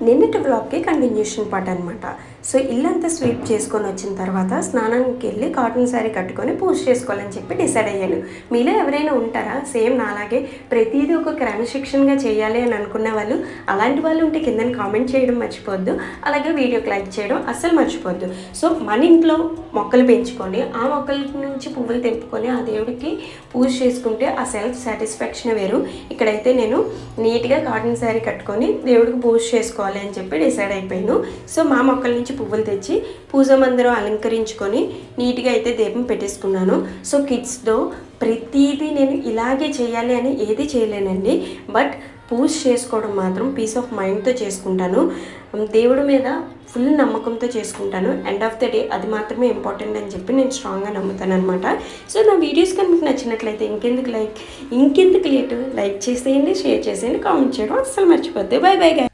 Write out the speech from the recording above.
నిన్నటి వ్లాగ్కి continuation part అనమాట. So ఇల్లంతా స్వీప్ చేసుకొని వచ్చిన తర్వాత స్నానానికి వెళ్ళి కాటన్ శారీ కట్టుకొని పూజ చేసుకోవాలని చెప్పి డిసైడ్ అయ్యాను. మీలో ఎవరైనా ఉంటారా సేమ్ నాలాగే ప్రతిదీ ఒక క్రమశిక్షణగా చేయాలి అని అనుకునే వాళ్ళు? అలాంటి వాళ్ళు ఉంటే కింద కామెంట్ చేయడం మర్చిపోవద్దు, అలాగే వీడియోకి లైక్ చేయడం అస్సలు మర్చిపోవద్దు. సో మన ఇంట్లో మొక్కలు పెంచుకొని ఆ మొక్కల నుంచి పువ్వులు తెంపుకొని ఆ దేవుడికి పూజ చేసుకుంటే ఆ సెల్ఫ్ సాటిస్ఫాక్షన్ వేరు. ఇక్కడైతే నేను నీట్గా కాటన్ శారీ కట్టుకొని దేవుడికి పూజ చేసుకోవాలి అని చెప్పి డిసైడ్ అయిపోయాను. సో మా మొక్కల నుంచి పువ్వులు తెచ్చి పూజ మందిరం అలంకరించుకొని నీట్గా అయితే దీపం పెట్టేసుకున్నాను. సో కిడ్స్తో ప్రతిదీ నేను ఇలాగే చేయాలి అని ఏది చేయలేనండి, బట్ పూజ చేసుకోవడం మాత్రం పీస్ ఆఫ్ మైండ్తో చేసుకుంటాను. దేవుడి మీద ఫుల్ నమ్మకంతో చేసుకుంటాను. ఎండ్ ఆఫ్ ద డే అది మాత్రమే ఇంపార్టెంట్ అని చెప్పి నేను స్ట్రాంగ్గా నమ్ముతాను అనమాట. సో నా వీడియోస్ కనుక మీకు నచ్చినట్లయితే ఇంకెందుకు లేట్ లైక్ చేసేయండి, షేర్ చేసేయండి, కామెంట్ చేయడం అస్సలు మర్చిపోద్ది. By by.